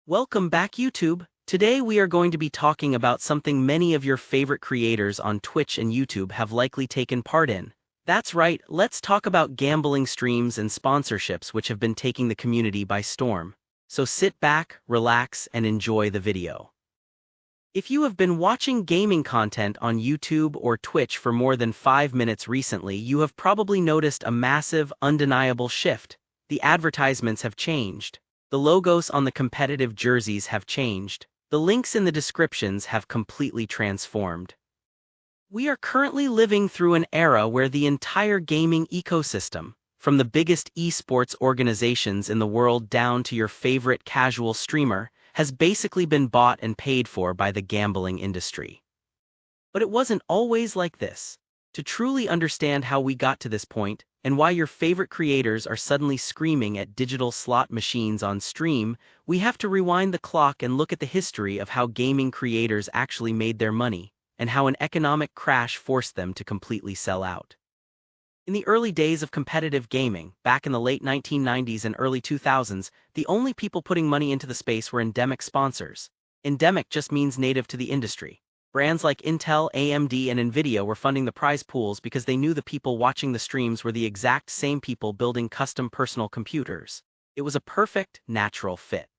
Welcome back, YouTube. Today we are going to be talking about something many of your favorite creators on Twitch and YouTube have likely taken part in. That's right, let's talk about gambling streams and sponsorships which have been taking the community by storm. So sit back, relax, and enjoy the video. If you have been watching gaming content on YouTube or Twitch for more than 5 minutes recently, you have probably noticed a massive, undeniable shift. The advertisements have changed. The logos on the competitive jerseys have changed. The links in the descriptions have completely transformed. We are currently living through an era where the entire gaming ecosystem, from the biggest esports organizations in the world down to your favorite casual streamer, has basically been bought and paid for by the gambling industry. But it wasn't always like this. To truly understand how we got to this point, and why your favorite creators are suddenly screaming at digital slot machines on stream, we have to rewind the clock and look at the history of how gaming creators actually made their money, and how an economic crash forced them to completely sell out. In the early days of competitive gaming, back in the late 1990s and early 2000s, the only people putting money into the space were endemic sponsors. Endemic just means native to the industry. Brands like Intel, AMD, and Nvidia were funding the prize pools because they knew the people watching the streams were the exact same people building custom personal computers. It was a perfect, natural fit.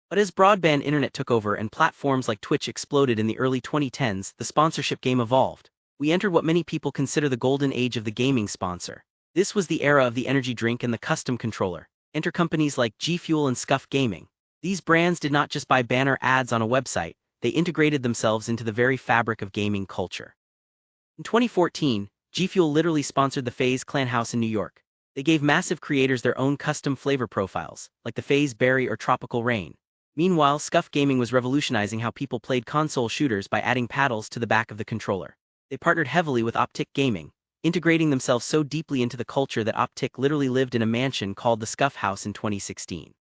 But as broadband internet took over and platforms like Twitch exploded in the early 2010s, the sponsorship game evolved. We entered what many people consider the golden age of the gaming sponsor. This was the era of the energy drink and the custom controller. Enter companies like G Fuel and Scuf Gaming. These brands did not just buy banner ads on a website, they integrated themselves into the very fabric of gaming culture. In 2014, G Fuel literally sponsored the FaZe Clan House in New York. They gave massive creators their own custom flavor profiles, like the FaZe Berry or Tropical Rain. Meanwhile, Scuf Gaming was revolutionizing how people played console shooters by adding paddles to the back of the controller. They partnered heavily with Optic Gaming, integrating themselves so deeply into the culture that Optic literally lived in a mansion called the Scuf House in 2016.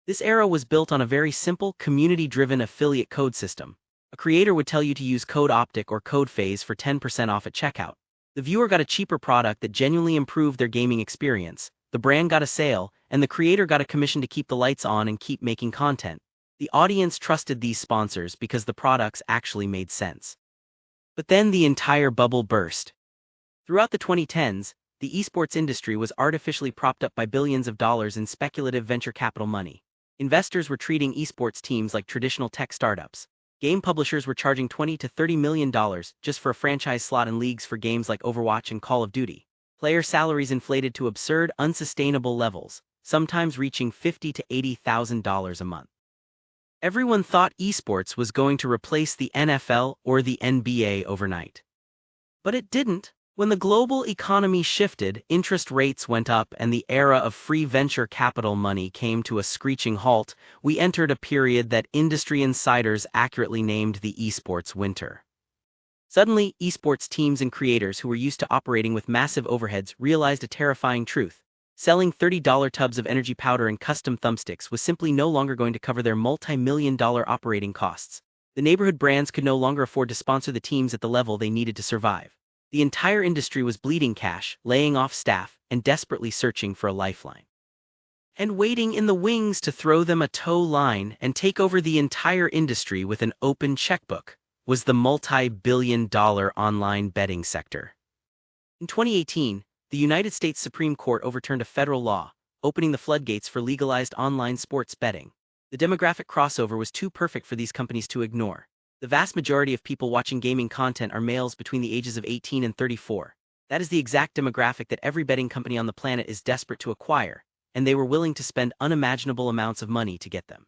This era was built on a very simple, community-driven affiliate code system. A creator would tell you to use code Optic or code FaZe for 10% off at checkout. The viewer got a cheaper product that genuinely improved their gaming experience, the brand got a sale, and the creator got a commission to keep the lights on and keep making content. The audience trusted these sponsors because the products actually made sense. But then the entire bubble burst. Throughout the 2010s, the esports industry was artificially propped up by billions of dollars in speculative venture capital money. Investors were treating esports teams like traditional tech startups. Game publishers were charging $20 to $30 million just for a franchise slot in leagues for games like Overwatch and Call of Duty. Player salaries inflated to absurd, unsustainable levels, sometimes reaching $50,000 to $80,000 a month. Everyone thought esports was going to replace the NFL or the NBA overnight. But it didn't. When the global economy shifted, interest rates went up, and the era of free venture capital money came to a screeching halt, we entered a period that industry insiders accurately named the esports winter. Suddenly, esports teams and creators who were used to operating with massive overheads realized a terrifying truth. Selling $30 tubs of energy powder and custom thumbsticks was simply no longer going to cover their multi-million-dollar operating costs. The neighborhood brands could no longer afford to sponsor the teams at the level they needed to survive. The entire industry was bleeding cash, laying off staff, and desperately searching for a lifeline. And waiting in the wings to throw them a tow line and take over the entire industry with an open checkbook was the multi-billion-dollar online betting sector. In 2018, the United States Supreme Court overturned a federal law, opening the floodgates for legalized online sports betting. The demographic crossover was too perfect for these companies to ignore. The vast majority of people watching gaming content are males between the ages of 18 and 34. That is the exact demographic that every betting company on the planet is desperate to acquire, and they were willing to spend unimaginable amounts of money to get them.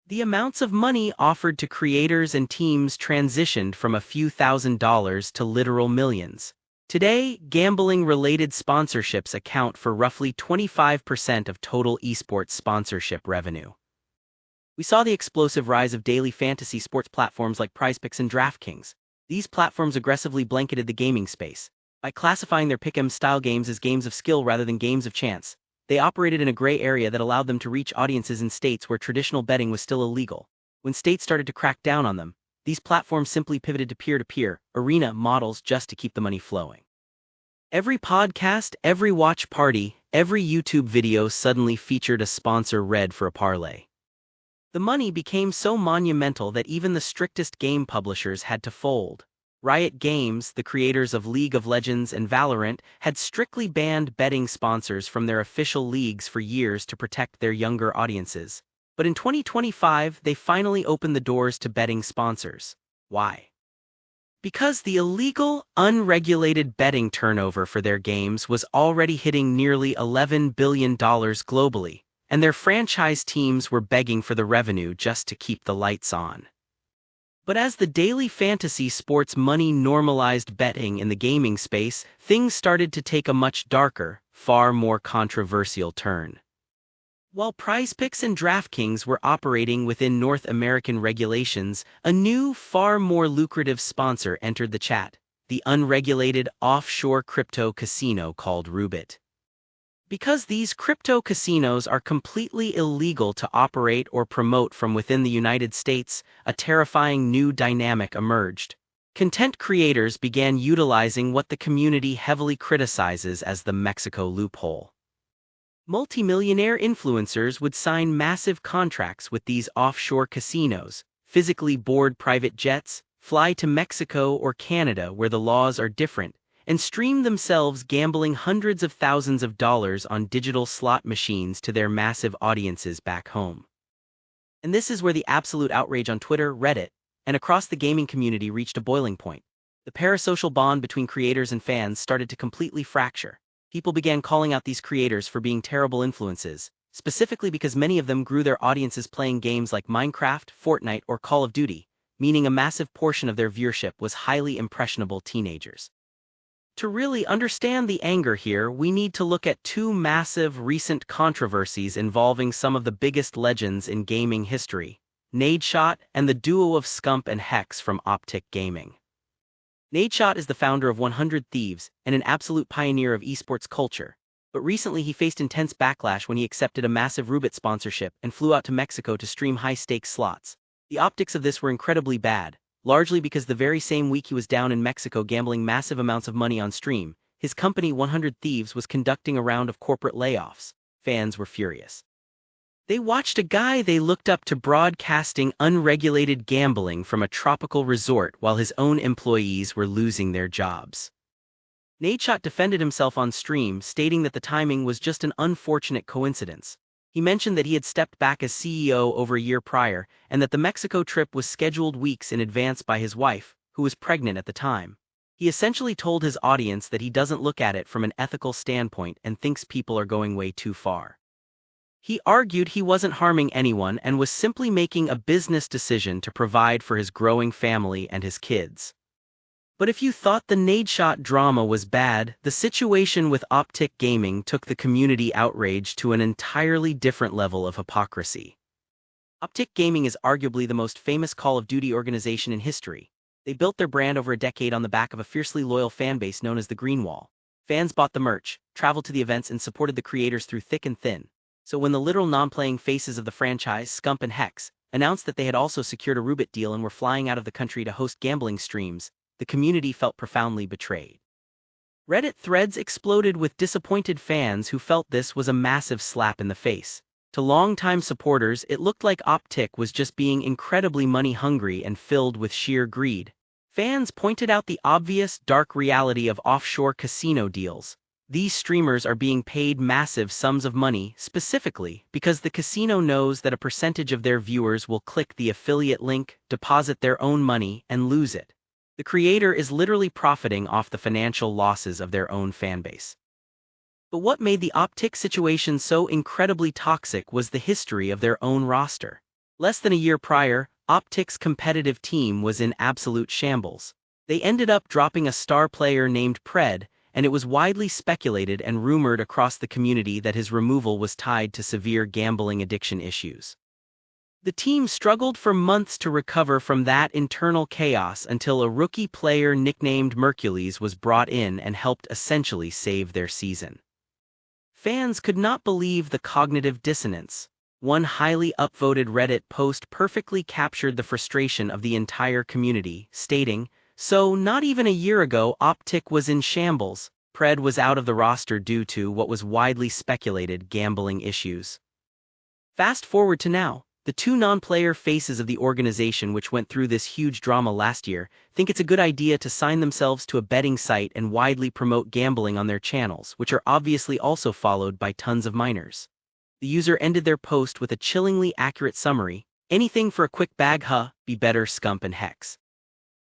The amounts of money offered to creators and teams transitioned from a few $1,000s to literal millions. Today, gambling-related sponsorships account for roughly 25% of total esports sponsorship revenue. We saw the explosive rise of daily fantasy sports platforms like PrizePicks and DraftKings. These platforms aggressively blanketed the gaming space. By classifying their pick'em-style games as games of skill rather than games of chance, they operated in a gray area that allowed them to reach audiences in states where traditional betting was still illegal. When states started to crack down on them, these platforms simply pivoted to peer-to-peer, arena models just to keep the money flowing. Every podcast, every watch party, every YouTube video suddenly featured a sponsor read for a parlay. The money became so monumental that even the strictest game publishers had to fold. Riot Games, the creators of League of Legends and Valorant, had strictly banned betting sponsors from their official leagues for years to protect their younger audiences. But in 2025, they finally opened the doors to betting sponsors. Why? Because the illegal, unregulated betting turnover for their games was already hitting nearly $11 billion globally, and their franchise teams were begging for the revenue just to keep the lights on. But as the daily fantasy sports money normalized betting in the gaming space, things started to take a much darker, far more controversial turn. While PrizePicks and DraftKings were operating within North American regulations, a new, far more lucrative sponsor entered the chat, the unregulated offshore crypto casino called Roobet. Because these crypto casinos are completely illegal to operate or promote from within the United States, a terrifying new dynamic emerged. Content creators began utilizing what the community heavily criticizes as the Mexico loophole. Multimillionaire influencers would sign massive contracts with these offshore casinos, physically board private jets, fly to Mexico or Canada where the laws are different, and stream themselves gambling hundreds of thousands of dollars on digital slot machines to their massive audiences back home. And this is where the absolute outrage on Twitter, Reddit, and across the gaming community reached a boiling point. The parasocial bond between creators and fans started to completely fracture. People began calling out these creators for being terrible influences, specifically because many of them grew their audiences playing games like Minecraft, Fortnite, or Call of Duty, meaning a massive portion of their viewership was highly impressionable teenagers. To really understand the anger here, we need to look at two massive recent controversies involving some of the biggest legends in gaming history, Nadeshot and the duo of Scump and Hex from Optic Gaming. Nadeshot is the founder of 100 Thieves and an absolute pioneer of esports culture, but recently he faced intense backlash when he accepted a massive Roobet sponsorship and flew out to Mexico to stream high-stakes slots. The optics of this were incredibly bad, largely because the very same week he was down in Mexico gambling massive amounts of money on stream, his company 100 Thieves was conducting a round of corporate layoffs. Fans were furious. They watched a guy they looked up to broadcasting unregulated gambling from a tropical resort while his own employees were losing their jobs. Nadeshot defended himself on stream, stating that the timing was just an unfortunate coincidence. He mentioned that he had stepped back as CEO over a year prior and that the Mexico trip was scheduled weeks in advance by his wife, who was pregnant at the time. He essentially told his audience that he doesn't look at it from an ethical standpoint and thinks people are going way too far. He argued he wasn't harming anyone and was simply making a business decision to provide for his growing family and his kids. But if you thought the Nadeshot drama was bad, the situation with Optic Gaming took the community outrage to an entirely different level of hypocrisy. Optic Gaming is arguably the most famous Call of Duty organization in history. They built their brand over a decade on the back of a fiercely loyal fanbase known as the Green Wall. Fans bought the merch, traveled to the events and supported the creators through thick and thin. So when the literal non-playing faces of the franchise, Scump and Hex, announced that they had also secured a Roobet deal and were flying out of the country to host gambling streams, the community felt profoundly betrayed. Reddit threads exploded with disappointed fans who felt this was a massive slap in the face. To longtime supporters, it looked like Optic was just being incredibly money-hungry and filled with sheer greed. Fans pointed out the obvious, dark reality of offshore casino deals. These streamers are being paid massive sums of money, specifically because the casino knows that a percentage of their viewers will click the affiliate link, deposit their own money, and lose it. The creator is literally profiting off the financial losses of their own fanbase. But what made the Optic situation so incredibly toxic was the history of their own roster. Less than a year prior, Optic's competitive team was in absolute shambles. They ended up dropping a star player named Pred, and it was widely speculated and rumored across the community that his removal was tied to severe gambling addiction issues. The team struggled for months to recover from that internal chaos until a rookie player nicknamed Mercules was brought in and helped essentially save their season. Fans could not believe the cognitive dissonance. One highly upvoted Reddit post perfectly captured the frustration of the entire community, stating, "So not even a year ago Optic was in shambles. Pred was out of the roster due to what was widely speculated gambling issues." Fast forward to now. The two non-player faces of the organization which went through this huge drama last year think it's a good idea to sign themselves to a betting site and widely promote gambling on their channels, which are obviously also followed by tons of minors. The user ended their post with a chillingly accurate summary: "Anything for a quick bag, huh? Be better, scump and hex."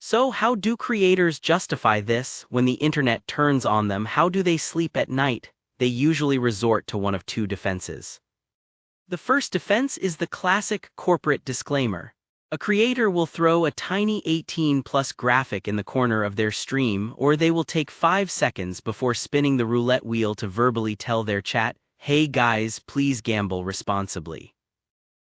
So how do creators justify this when the internet turns on them? How do they sleep at night? They usually resort to one of two defenses. The first defense is the classic corporate disclaimer. A creator will throw a tiny 18+ graphic in the corner of their stream, or they will take 5 seconds before spinning the roulette wheel to verbally tell their chat, "Hey guys, please gamble responsibly."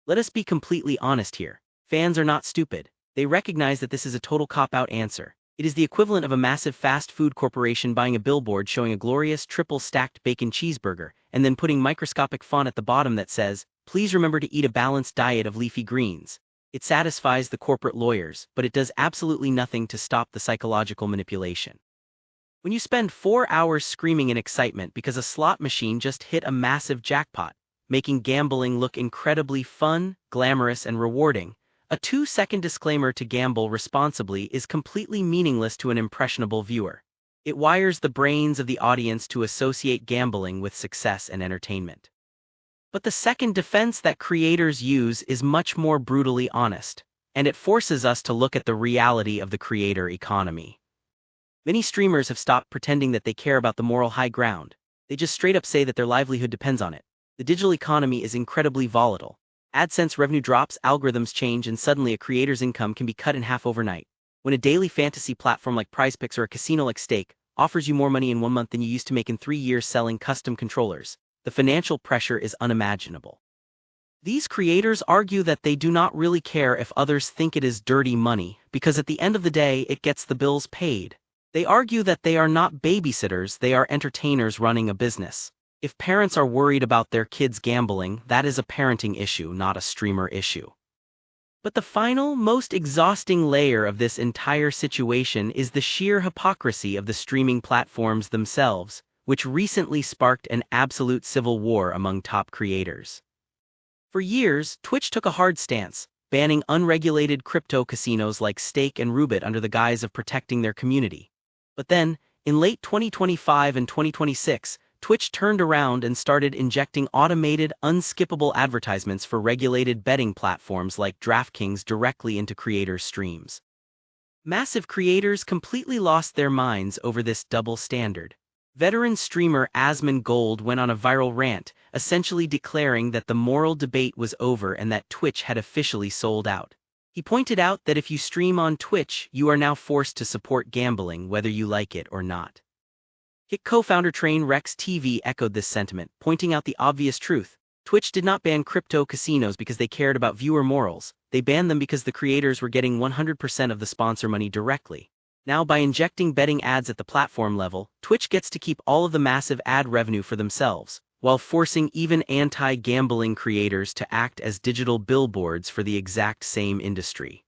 Let us be completely honest here. Fans are not stupid. They recognize that this is a total cop-out answer. It is the equivalent of a massive fast food corporation buying a billboard showing a glorious triple-stacked bacon cheeseburger, and then putting microscopic font at the bottom that says, "Please remember to eat a balanced diet of leafy greens." It satisfies the corporate lawyers, but it does absolutely nothing to stop the psychological manipulation. When you spend 4 hours screaming in excitement because a slot machine just hit a massive jackpot, making gambling look incredibly fun, glamorous, and rewarding, a 2-second disclaimer to gamble responsibly is completely meaningless to an impressionable viewer. It wires the brains of the audience to associate gambling with success and entertainment. But the second defense that creators use is much more brutally honest, and it forces us to look at the reality of the creator economy. Many streamers have stopped pretending that they care about the moral high ground. They just straight up say that their livelihood depends on it. The digital economy is incredibly volatile. AdSense revenue drops, algorithms change, and suddenly a creator's income can be cut in half overnight. When a daily fantasy platform like PrizePicks or a casino like Stake offers you more money in 1 month than you used to make in 3 years selling custom controllers, the financial pressure is unimaginable. These creators argue that they do not really care if others think it is dirty money, because at the end of the day it gets the bills paid. They argue that they are not babysitters, they are entertainers running a business. If parents are worried about their kids gambling, that is a parenting issue, not a streamer issue. But the final, most exhausting layer of this entire situation is the sheer hypocrisy of the streaming platforms themselves, which recently sparked an absolute civil war among top creators. For years, Twitch took a hard stance, banning unregulated crypto casinos like Stake and Rubit under the guise of protecting their community. But then, in late 2025 and 2026, Twitch turned around and started injecting automated, unskippable advertisements for regulated betting platforms like DraftKings directly into creators' streams. Massive creators completely lost their minds over this double standard. Veteran streamer Asmongold Gold went on a viral rant, essentially declaring that the moral debate was over and that Twitch had officially sold out. He pointed out that if you stream on Twitch, you are now forced to support gambling whether you like it or not. Hit co-founder Train Rex TV echoed this sentiment, pointing out the obvious truth. Twitch did not ban crypto casinos because they cared about viewer morals. They banned them because the creators were getting 100% of the sponsor money directly. Now, by injecting betting ads at the platform level, Twitch gets to keep all of the massive ad revenue for themselves, while forcing even anti-gambling creators to act as digital billboards for the exact same industry.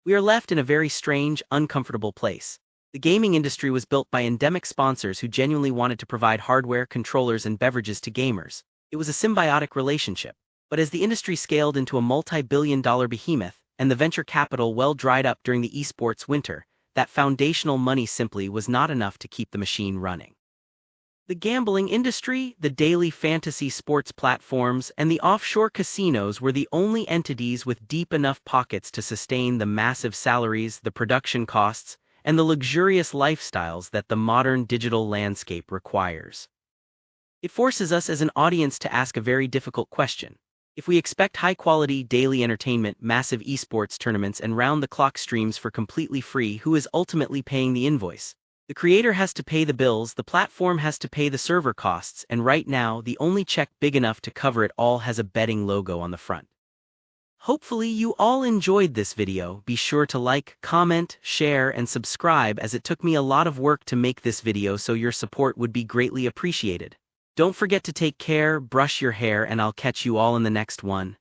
We are left in a very strange, uncomfortable place. The gaming industry was built by endemic sponsors who genuinely wanted to provide hardware, controllers, and beverages to gamers. It was a symbiotic relationship. But as the industry scaled into a multi-billion-dollar behemoth, and the venture capital well dried up during the esports winter, that foundational money simply was not enough to keep the machine running. The gambling industry, the daily fantasy sports platforms, and the offshore casinos were the only entities with deep enough pockets to sustain the massive salaries, the production costs, and the luxurious lifestyles that the modern digital landscape requires. It forces us as an audience to ask a very difficult question. If we expect high-quality daily entertainment, massive esports tournaments, and round-the-clock streams for completely free, who is ultimately paying the invoice? The creator has to pay the bills, the platform has to pay the server costs, and right now, the only check big enough to cover it all has a betting logo on the front. Hopefully you all enjoyed this video. Be sure to like, comment, share, and subscribe, as it took me a lot of work to make this video, so your support would be greatly appreciated. Don't forget to take care, brush your hair, and I'll catch you all in the next one.